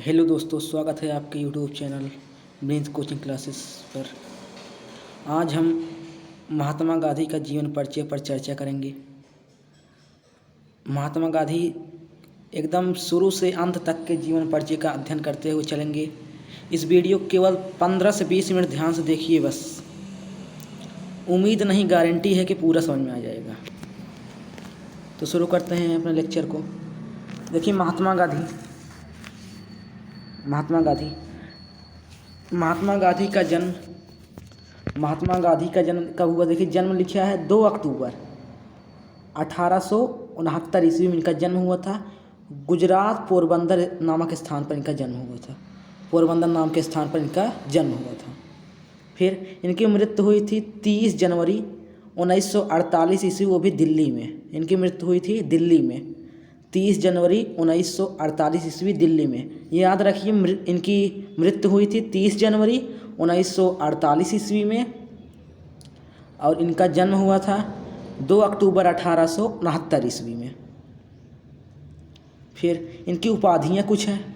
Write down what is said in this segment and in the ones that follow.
Hello दोस्तों, स्वागत है आपके YouTube channel brains coaching classes पर। आज हम महात्मा गांधी का जीवन परिचय पर चर्चा करेंगे। महात्मा गांधी एकदम शुरू से अंत तक के जीवन परिचय का अध्ययन करते हुए चलेंगे। इस वीडियो को केवल 15 से 20 मिनट ध्यान से देखिए बस। उम्मीद नहीं, गारंटी है कि पूरा समझ में आ जाएगा। तो शुरू करते हैं अपने लेक्चर को। देखिए, महात्मा गांधी का जन्म कब हुआ? देखिए, जन्म लिखा है 2 अक्टूबर 1869 ईस्वी में इनका जन्म हुआ था। गुजरात पोरबंदर नामक स्थान पर इनका जन्म हुआ था। पोरबंदर नाम के स्थान पर इनका जन्म हुआ था। फिर इनकी मृत्यु हुई थी 30 जनवरी 1948 ईस्वी, वो भी दिल्ली में। इनकी मृत्यु हुई थी दिल्ली में 30 जनवरी 1948 ईस्वी, दिल्ली में। ये याद रखिए, इनकी मृत्यु हुई थी 30 जनवरी 1948 ईस्वी में और इनका जन्म हुआ था 2 अक्टूबर 1869 ईस्वी में। फिर इनकी उपाधियाँ कुछ हैं,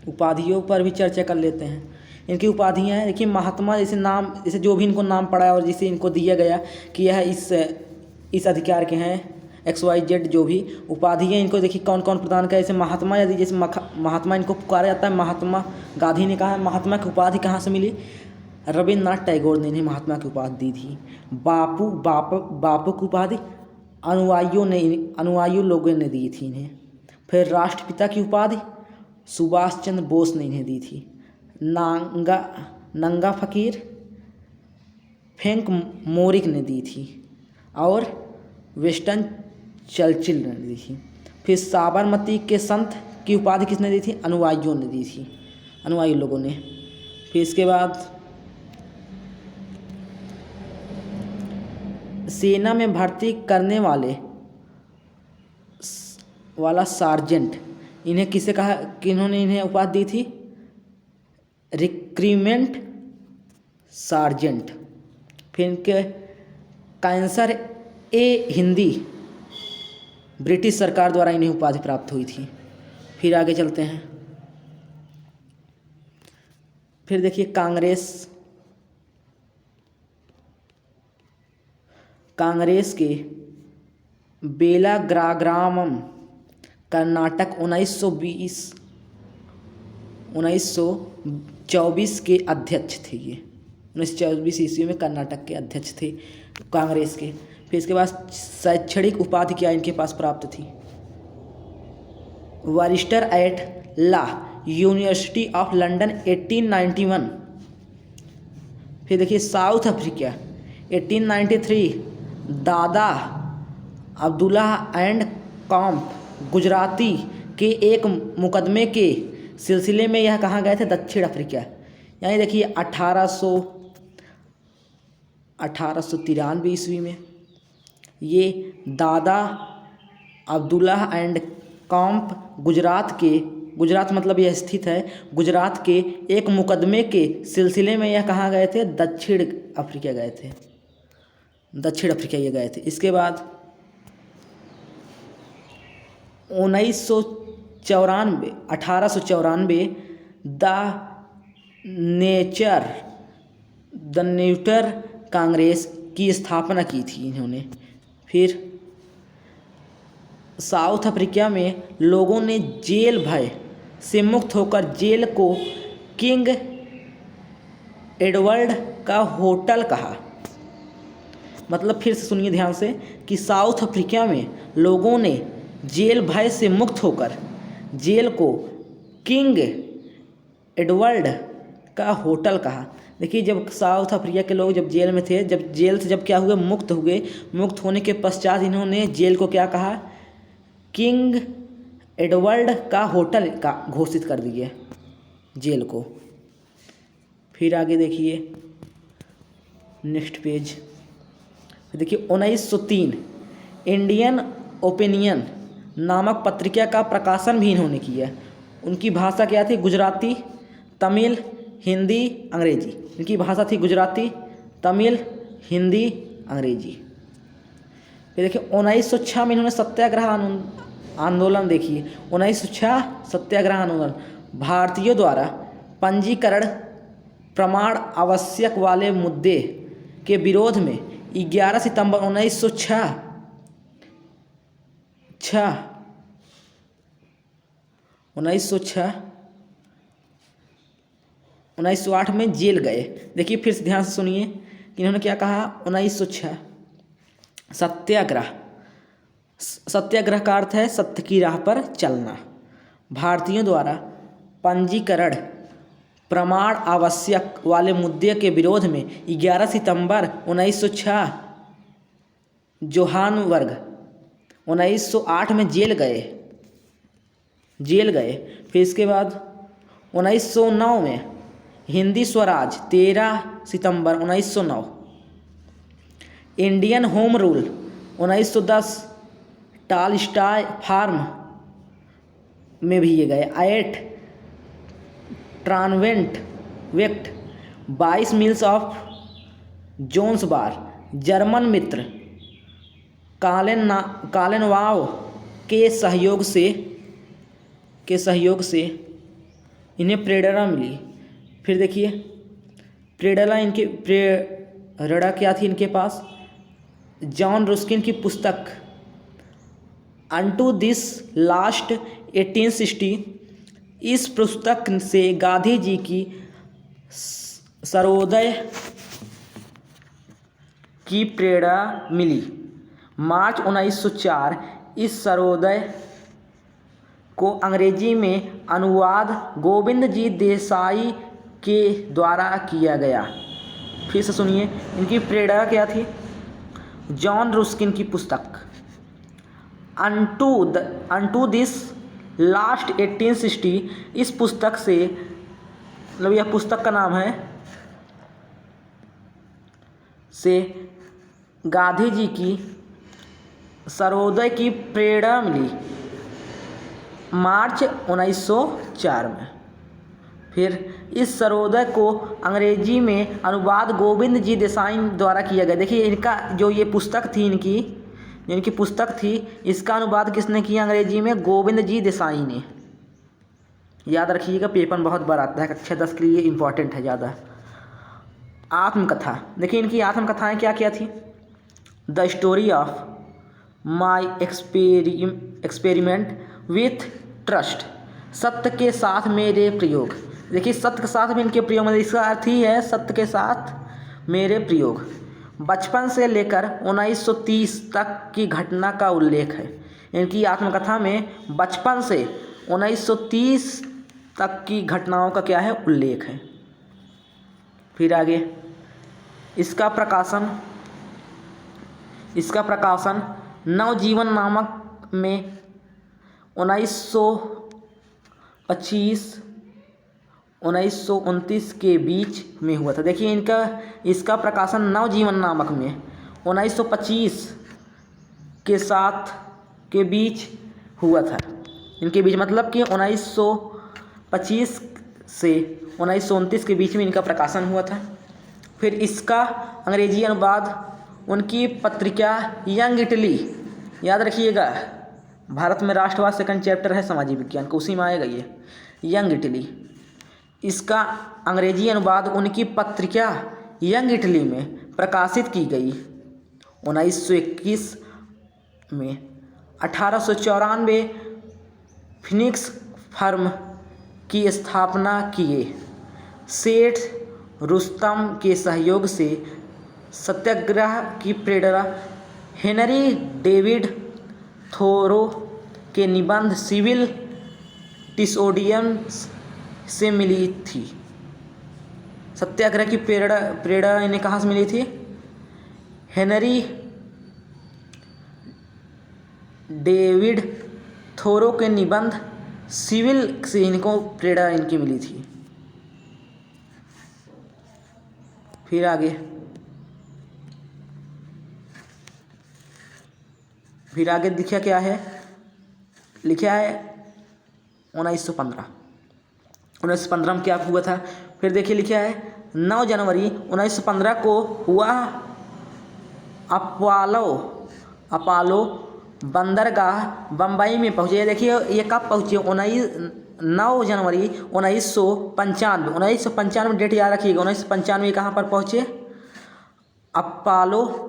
उपाधियों पर भी चर्चा कर लेते हैं। इनकी उपाधियाँ हैं, देखिए, महात्मा जैसे जो भी इनको नाम पड़ा है और जिसे इनको दिया गया कि यह इस अधिकार के हैं, XYZ जो भी उपाधियाँ इनको देखिए कौन कौन प्रदान करे। जैसे महात्मा, यदि जैसे महात्मा इनको पुकारा जाता है। महात्मा गांधी ने कहा, महात्मा की उपाधि कहाँ से मिली? रविन्द्रनाथ टैगोर ने इन्हें महात्मा की उपाधि दी थी। बापू की उपाधि अनुयायियों लोगों ने दी थी इन्हें। फिर राष्ट्रपिता की उपाधि सुभाष चंद्र बोस ने इन्हें दी थी। नंगा फकीर फ्रैंक मोरिक ने दी थी और विंस्टन चर्चिल ने दी थी। फिर साबरमती के संत की उपाधि किसने दी थी? अनुयायियों ने दी थी, अनुयायी लोगों ने। फिर इसके बाद सेना में भर्ती करने वाला सार्जेंट, इन्हें किसे कहा कि इन्होंने इन्हें उपाधि दी थी? Recruitment sergeant. फिर इनके कैंसर हिंदी, ब्रिटिश सरकार द्वारा इन्हें उपाधि प्राप्त हुई थी। फिर आगे चलते हैं। फिर देखिए, कांग्रेस के बेलाग्रामम कर्नाटक 1924 के अध्यक्ष थे। ये 1924 ईस्वी में कर्नाटक के अध्यक्ष थे कांग्रेस के। फिर इसके बाद शैक्षणिक उपाधि क्या इनके पास प्राप्त थी? Barrister at law, university of London 1891। फिर देखिए, साउथ अफ्रीका 1893, दादा अब्दुल्ला एंड कॉम्प गुजराती के एक मुकदमे के सिलसिले में यह कहाँ गए थे? दक्षिण अफ्रीका। यानी देखिए 1893 ईस्वी में ये दादा अब्दुल्ला एंड कॉम्प गुजरात मतलब यह स्थित है, गुजरात के एक मुकदमे के सिलसिले में यह कहाँ गए थे? दक्षिण अफ्रीका गए थे, दक्षिण अफ्रीका ये गए थे। इसके बाद 1894 द नेचर कांग्रेस की स्थापना की थी इन्होंने। फिर साउथ अफ्रीका में लोगों ने जेल भय से मुक्त होकर जेल को किंग एडवर्ड का होटल कहा। मतलब फिर से सुनिए ध्यान से कि साउथ अफ्रीका में लोगों ने जेल भय से मुक्त होकर जेल को किंग एडवर्ड का होटल कहा। देखिए, जब साउथ अफ्रीका के लोग जब जेल में थे, जब जेल से क्या हुए? मुक्त हुए। मुक्त होने के पश्चात इन्होंने जेल को क्या कहा? किंग एडवर्ड का होटल का घोषित कर दिया जेल को। फिर आगे देखिए, नेक्स्ट पेज। देखिए, 1903 इंडियन ओपिनियन नामक पत्रिका का प्रकाशन भी इन्होंने किया। उनकी भाषा क्या थी? गुजराती, तमिल, हिंदी, अंग्रेजी। इनकी भाषा थी गुजराती, तमिल, हिंदी, अंग्रेजी। फिर देखिए, 1906 में इन्होंने सत्याग्रह आंदोलन, देखिए 1906 सत्याग्रह आंदोलन। भारतीयों द्वारा पंजीकरण प्रमाण आवश्यक वाले मुद्दे के विरोध में 11 सितंबर 1908 में जेल गए। देखिए फिर से ध्यान से सुनिए कि इन्होंने क्या कहा। 1906 सत्याग्रह। सत्याग्रह का अर्थ है सत्य की राह पर चलना। भारतीयों द्वारा पंजीकरण प्रमाण आवश्यक वाले मुद्दे के विरोध में 11 सितंबर 1906 जोहान्सबर्ग 1908 में जेल गए। फिर इसके बाद 1909 में हिंदी स्वराज 13 सितंबर 1909। Indian home rule 1910 Tolstoy farm में भी ये गए। एट ट्रांवेंट वेक्ट 22 मील्स ऑफ जोन्सबार जर्मन मित्र कालेनवाव के सहयोग से इन्हें प्रेरणा मिली। फिर देखिए प्रेरणा क्या थी इनके पास। जॉन रस्किन की पुस्तक अनटू दिस लास्ट 1860। इस पुस्तक से गांधी जी की सर्वोदय की प्रेरणा मिली। मार्च 1904 इस सर्वोदय को अंग्रेजी में अनुवाद गोविंद जी देसाई के द्वारा किया गया। फिर से सुनिए इनकी प्रेरणा क्या थी। जॉन रस्किन की पुस्तक अनटू दिस लास्ट 1860। इस पुस्तक से मतलब यह पुस्तक का नाम है से गांधी जी की सर्वोदय की प्रेरणा मिली मार्च 1904 में। फिर इस सर्वोदय को अंग्रेजी में अनुवाद गोविंद जी देसाई द्वारा किया गया। देखिए इनका जो ये पुस्तक थी इनकी पुस्तक थी इसका अनुवाद किसने किया अंग्रेजी में। गोविंद जी देसाई ने। याद रखिएगा पेपर में बहुत बार आता है। कक्षा 10 के लिए इम्पॉर्टेंट है ज़्यादा। आत्मकथा। देखिए इनकी आत्मकथाएं क्या क्या थी। The story of my experiment with trust. सत्य के साथ मेरे प्रयोग। देखिए सत्य के साथ में इनके प्रयोग, मतलब इसका अर्थ ही है सत्य के साथ मेरे प्रयोग। बचपन से लेकर 1930 तक की घटना का उल्लेख है। इनकी आत्मकथा में बचपन से 1930 तक की घटनाओं का क्या है उल्लेख है। फिर आगे इसका प्रकाशन नवजीवन नामक में 1925-1929 के बीच में हुआ था। देखिए इसका प्रकाशन नवजीवन नामक में 1925 के बीच हुआ था। इनके बीच मतलब कि 1925 से 1929 के बीच में इनका प्रकाशन हुआ था। फिर इसका अंग्रेजी अनुवाद उनकी पत्रिका यंग इटली। याद रखिएगा भारत में राष्ट्रवाद सेकंड चैप्टर है सामाजिक विज्ञान का, उसी में आएगा ये यंग इटली। इसका अंग्रेजी अनुवाद उनकी पत्रिका यंग इटली में प्रकाशित की गई 1921 में। 1894 फिनिक्स फर्म की स्थापना किए। सेठ रुस्तम के सहयोग से सत्याग्रह की प्रेरणा हेनरी डेविड थोरो के निबंध सिविल डिसोबीडियंस से मिली थी। सत्याग्रह की प्रेरणा इन्हें कहाँ से मिली थी। हेनरी डेविड थोरो के निबंध सिविल से इनको प्रेरणा इनकी मिली थी। फिर आगे लिखा क्या है। लिखा है 1915 में क्या हुआ था। फिर देखिए लिखा है 9 जनवरी 1915 को हुआ अपोलो बंदरगाह बम्बई में पहुँचे। देखिए ये कब पहुँचे 9 जनवरी 1995, 1995 डेट याद रखिएगा। 1995 कहाँ पर पहुँचे? अपोलो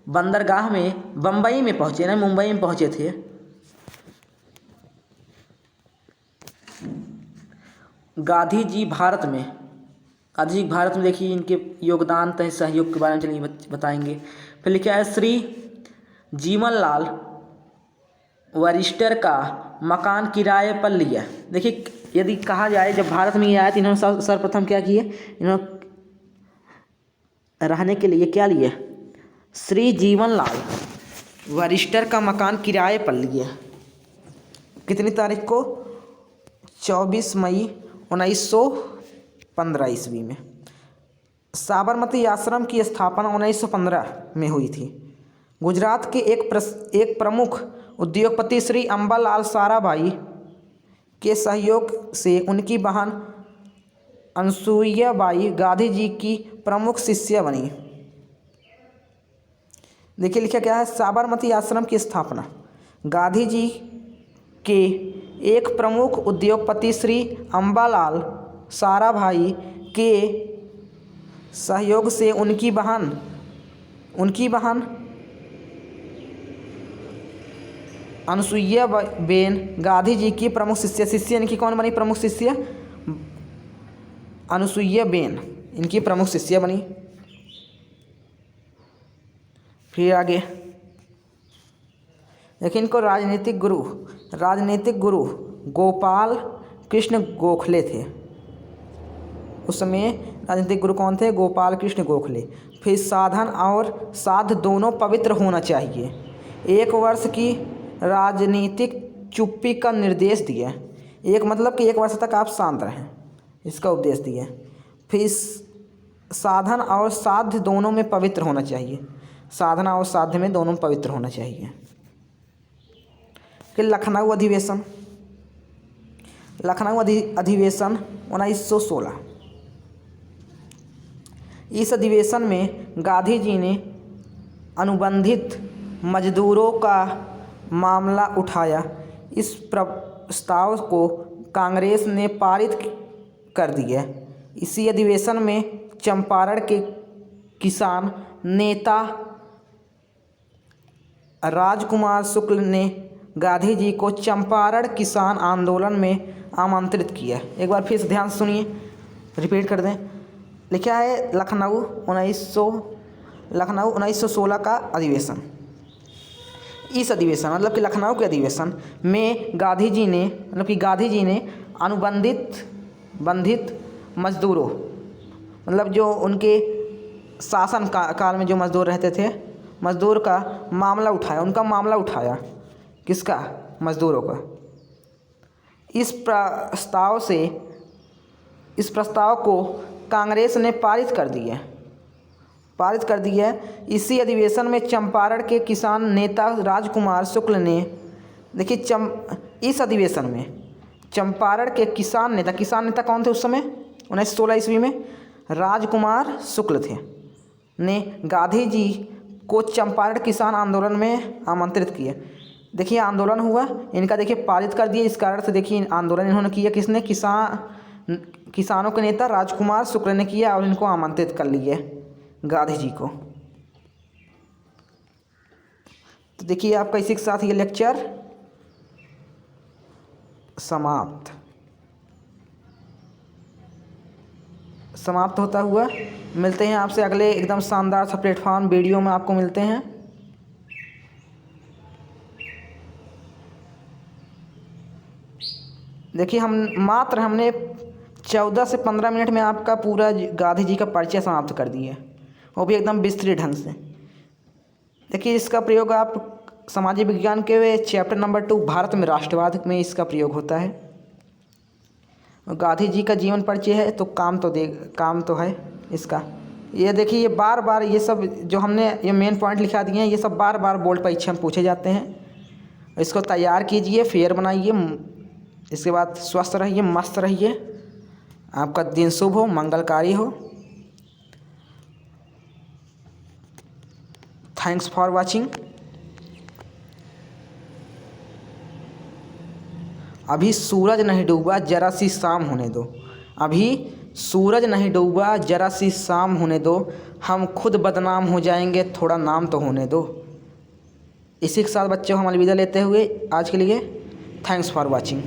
बंदरगाह में बम्बई में पहुँचे ना, मुंबई में पहुँचे थे। गांधी जी भारत में देखिए इनके योगदान तथा सहयोग के बारे में चलिए बताएंगे। फिर लिखा है श्री जीवनलाल वरिष्ठर का मकान किराए पर लिया। देखिए यदि कहा जाए जब भारत में ये आए तो इन्होंने सर्वप्रथम क्या किए? इन्होंने रहने के लिए क्या लिए? श्री जीवनलाल वरिष्ठर का मकान किराए पर लिए। कितनी तारीख को? 24 मई 1915 ईस्वी में। साबरमती आश्रम की स्थापना 1915 में हुई थी। गुजरात के एक प्रमुख उद्योगपति श्री अंबालाल साराभाई के सहयोग से उनकी बहन अनसुईयाबाई गांधी जी की प्रमुख शिष्या बनी। देखिए लिखा क्या है? साबरमती आश्रम की स्थापना गांधी जी के एक प्रमुख उद्योगपति श्री अंबालाल साराभाई के सहयोग से उनकी बहन अनसुईया बेन गांधी जी की प्रमुख शिष्य इनकी कौन बनी? प्रमुख शिष्य अनसुईया बेन इनकी प्रमुख शिष्या बनी। फिर आगे देखिए इनको राजनीतिक गुरु गोपाल कृष्ण गोखले थे। उस समय राजनीतिक गुरु कौन थे? गोपाल कृष्ण गोखले। फिर साधन और साध दोनों पवित्र होना चाहिए। 1 वर्ष की राजनीतिक चुप्पी का निर्देश दिया। एक मतलब कि 1 वर्ष तक आप शांत रहें, इसका उपदेश दिया। फिर साधन और साध्य दोनों में पवित्र होना चाहिए। साधना और साध्य में दोनों पवित्र होना चाहिए। फिर लखनऊ अधिवेशन 1916। इस अधिवेशन में गांधी जी ने अनुबंधित मजदूरों का मामला उठाया। इस प्रस्ताव को कांग्रेस ने पारित कर दिया। इसी अधिवेशन में चंपारण के किसान नेता राजकुमार शुक्ल ने गांधी जी को चंपारण किसान आंदोलन में आमंत्रित किया। एक बार फिर से ध्यान से सुनिए, रिपीट कर दें। लिखा है लखनऊ 1916 का अधिवेशन। इस अधिवेशन मतलब कि लखनऊ के अधिवेशन में गांधी जी ने बंधित मजदूरों मतलब जो उनके शासन काल में जो मजदूर रहते थे, मजदूर का मामला उठाया। उनका मामला उठाया। किसका? मजदूरों का। इस प्रस्ताव को कांग्रेस ने पारित कर दिया। इसी अधिवेशन में चंपारण के किसान नेता राजकुमार शुक्ल ने देखिए इस अधिवेशन में चंपारण के किसान नेता कौन थे उस समय? 1916 ईस्वी में राजकुमार शुक्ल थे ने गांधी जी को चंपारण किसान आंदोलन में आमंत्रित किया। देखिए आंदोलन हुआ, इनका देखिए पारित कर दिया। इस कारण से देखिए आंदोलन इन्होंने किया। किसने? किसानों के नेता राजकुमार शुक्ल ने किया और इनको आमंत्रित कर लिया गांधी जी को। तो देखिए आपका इसी के साथ ये लेक्चर समाप्त होता हुआ। मिलते हैं आपसे अगले एकदम शानदार सा प्लेटफॉर्म वीडियो में आपको मिलते हैं। देखिए हमने 14 से 15 मिनट में आपका पूरा गांधी जी का परिचय समाप्त कर दिया, वो भी एकदम विस्तृत ढंग से। देखिए इसका प्रयोग आप सामाजिक विज्ञान के चैप्टर नंबर 2 भारत में राष्ट्रवाद में इसका प्रयोग होता है। गांधी जी का जीवन परिचय है तो काम तो है इसका। ये देखिए ये बार बार ये सब जो हमने ये मेन पॉइंट लिखा दिए हैं, ये सब बार बार बोर्ड परीक्षा में पूछे जाते हैं। इसको तैयार कीजिए, फेयर बनाइए। इसके बाद स्वस्थ रहिए, मस्त रहिए। आपका दिन शुभ हो, मंगलकारी हो। Thanks for watching. अभी सूरज नहीं डूबा, जरा सी शाम होने दो। अभी सूरज नहीं डूबा, जरा सी शाम होने दो। हम खुद बदनाम हो जाएंगे, थोड़ा नाम तो होने दो। इसी के साथ बच्चों हम अलविदा लेते हुए आज के लिए थैंक्स फॉर वॉचिंग।